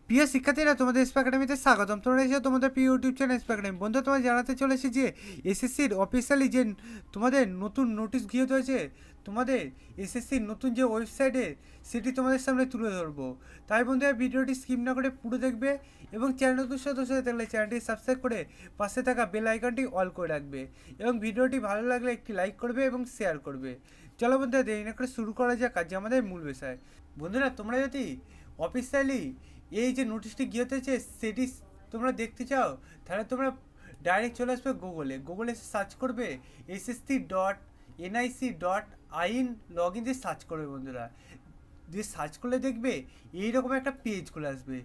প্রিয় শিক্ষার্থীরা, তোমাদের স্পা একাডেমিতে স্বাগতম। তোমরা এসে তোমাদের প্রিয় ইউটিউব চ্যানেল স্পা একাডেমি। বন্ধু, তোমায় জানাতে চলেছি যে এসএসসির অফিসিয়ালি যে তোমাদের নতুন নোটিশ গৃহীত হয়েছে, তোমাদের এসএসসির নতুন যে ওয়েবসাইটে, সেটি তোমাদের সামনে তুলে ধরবো। তাই বন্ধুরা, ভিডিওটি স্কিপ না করে পুরো দেখবে এবং চ্যানেল নতুন সদস্য হয়ে থাকলে চ্যানেলটি সাবস্ক্রাইব করে পাশে থাকা বেল আইকনটি অল করে রাখবে এবং ভিডিওটি ভালো লাগলে একটি লাইক করবে এবং শেয়ার করবে। চলো বন্ধুরা, দেরি না করে শুরু করা যাক আজ আমাদের মূল বিষয়। বন্ধুরা, তোমরা যদি অফিসিয়ালি এই যে নোটিশটি গিয়ে হয়েছে সেটি তোমরা দেখতে চাও, তাহলে তোমরা ডাইরেক্ট চলে আসবে গুগলে সার্চ করবে ssc.nic.in লগ ইন দিয়ে সার্চ করবে বন্ধুরা। দিয়ে সার্চ করলে দেখবে এইরকম একটা পেজ খুলে আসবে।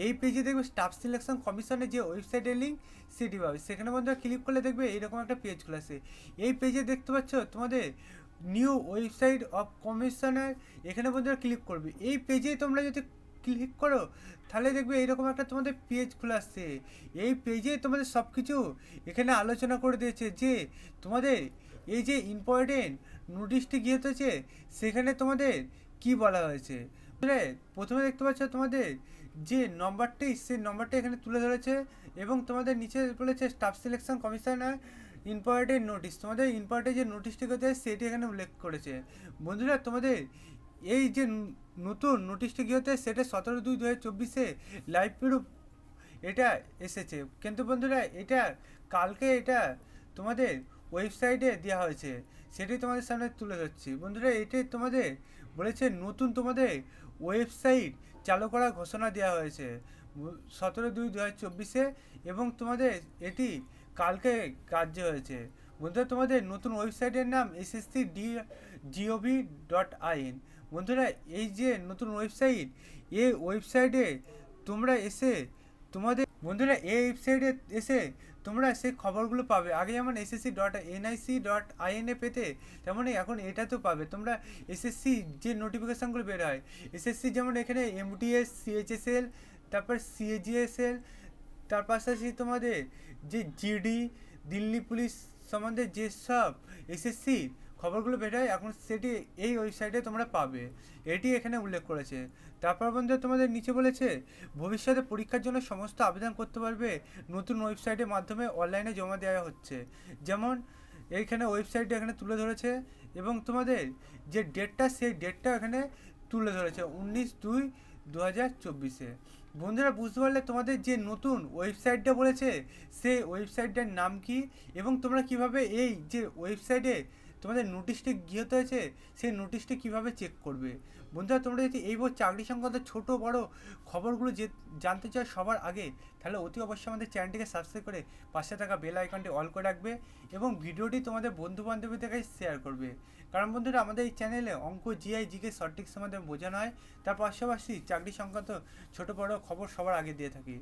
এই পেজে দেখবে স্টাফ সিলেকশন কমিশনের যে ওয়েবসাইটের লিঙ্ক সেটি পাবে। সেখানে বন্ধুরা ক্লিক করলে দেখবে এইরকম একটা পেজ খুলে আসে। এই পেজে দেখতে পাচ্ছ তোমাদের নিউ ওয়েবসাইট অফ কমিশনের, এখানে বন্ধুরা ক্লিক করবে। এই পেজে তোমরা যদি ক্লিক করো তাহলে দেখবে এইরকম একটা তোমাদের পেজ খুলে আসছে। এই পেজে তোমাদের সব কিছু এখানে আলোচনা করে দিয়েছে যে তোমাদের এই যে ইম্পর্টেন্ট নোটিশটি গিয়ে হয়েছে সেখানে তোমাদের কি বলা হয়েছে। প্রথমে দেখতে পাচ্ছ তোমাদের যে নম্বরটি, সেই নম্বরটি এখানে তুলে ধরেছে এবং তোমাদের নিচে বলেছে staff selection commissioner important notice. তোমাদের ইম্পর্টেন্ট যে নোটিশটি করতে সেটি এখানে উল্লেখ করেছে। বন্ধুরা, তোমাদের এই যে নতুন নোটিশটি কী হতে সেটা 17/2/2024 লাইভ প্রুফ এটা এসেছে, কিন্তু বন্ধুরা এটা কালকে এটা তোমাদের ওয়েবসাইটে দেওয়া হয়েছে, সেটি তোমাদের সামনে তুলে ধরছি। বন্ধুরা, এটি তোমাদের বলেছে নতুন তোমাদের ওয়েবসাইট চালু করার ঘোষণা দেওয়া হয়েছে 17/2/2024 এবং তোমাদের এটি কালকে কার্য হয়েছে। বন্ধুরা, তোমাদের নতুন ওয়েবসাইটের নাম ssc.gov.in। বন্ধুরা, এই যে নতুন ওয়েবসাইট, এই ওয়েবসাইটে তোমরা এসে তোমাদের বন্ধুরা এই ওয়েবসাইটে এসে তোমরা সেই খবরগুলো পাবে। আগে যেমন ssc.nic.in এ পেতে, তেমনই এখন এটাতেও পাবে। তোমরা এসএসসি যে নোটিফিকেশানগুলো বের হয়, এসএসসি যেমন এখানে এমটিএস, সিএইচএসএল, তারপর সিএজিএসএল, তার পাশাপাশি তোমাদের যে জিডি, দিল্লি পুলিশ সম্বন্ধে যেসব এসএসসি খবরগুলো বেরোয় এখন সেটি এই ওয়েবসাইটে তোমরা পাবে, এটি এখানে উল্লেখ করেছে। তারপর বন্ধু তোমাদের নিচে বলেছে ভবিষ্যতে পরীক্ষার জন্য সমস্ত আবেদন করতে পারবে নতুন ওয়েবসাইটের মাধ্যমে অনলাইনে জমা দেওয়া হচ্ছে। যেমন এইখানে ওয়েবসাইটটা এখানে তুলে ধরেছে এবং তোমাদের যে ডেটটা সেই ডেটটাও এখানে তুলে ধরেছে 19/2/2024। বন্ধুরা, বুঝতে পারলে তোমাদের যে নতুন ওয়েবসাইটটা বলেছে সেই ওয়েবসাইটটার নাম কি এবং তোমরা কিভাবে এই যে ওয়েবসাইটে তোমাদের নোটিশটি গৃহীত হয়েছে সেই নোটিশটি কিভাবে চেক করবে। বন্ধুরা, তোমরা যদি এই চাকরি সংক্রান্ত ছোটো বড় খবরগুলো যে জানতে চাও সবার আগে, তাহলে অতি অবশ্যই আমাদের চ্যানেলটিকে সাবস্ক্রাইব করে পাশে থাকা বেল আইকনটি অল করে রাখবে এবং ভিডিওটি তোমাদের বন্ধু বান্ধবীদের কাছে শেয়ার করবে। কারণ বন্ধুরা, আমাদের এই চ্যানেলে অঙ্ক, জিআই, জিকে শর্ট ট্রিক্স আমাদের বোঝানো হয়, তার পাশাপাশি চাকরি সংক্রান্ত ছোটো বড় খবর সবার আগে দিয়ে থাকি।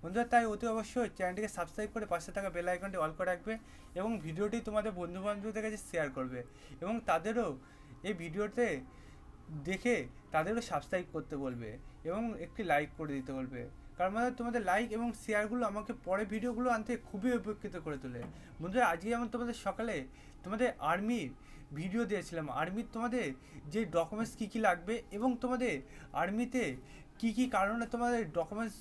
বন্ধুরা, তাই অতি অবশ্যই চ্যানেলটিকে সাবস্ক্রাইব করে পাশে থাকা বেল আইকনটি অল করে রাখবে এবং ভিডিওটি তোমাদের বন্ধু বান্ধবীদের কাছে শেয়ার করবে এবং তাদেরও এই ভিডিওতে দেখে তাদেরও সাবস্ক্রাইব করতে বলবে এবং একটি লাইক করে দিতে বলবে। কারণ তোমাদের লাইক এবং শেয়ারগুলো আমাকে পরে ভিডিওগুলো আনতে খুবই উপকৃত করে তোলে। বন্ধুরা, আজকে যেমন তোমাদের সকালে তোমাদের আর্মির ভিডিও দিয়েছিলাম, আর্মির তোমাদের যে ডকুমেন্টস কী কী লাগবে এবং তোমাদের আর্মিতে কী কী কারণে তোমাদের ডকুমেন্টস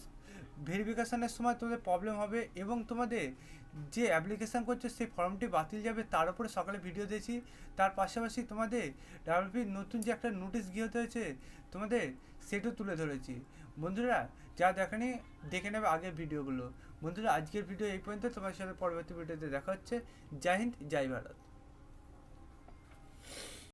ভেরিফিকেশানের সময় তোমাদের প্রবলেম হবে এবং তোমাদের যে অ্যাপ্লিকেশান করছো সেই ফর্মটি বাতিল যাবে, তার উপরে সকালে ভিডিও দিয়েছি। তার পাশাপাশি তোমাদের ডাব্লিউপির নতুন যে একটা নোটিশ গৃহীত হয়েছে তোমাদের সেটাও তুলে ধরেছি। বন্ধুরা, যা দেখেনি দেখে নেবে আগের ভিডিওগুলো। বন্ধুরা, আজকের ভিডিও এই পর্যন্ত, তোমার সাথে পরবর্তী ভিডিওতে দেখা হচ্ছে। জয় হিন্দ, জয় ভারত।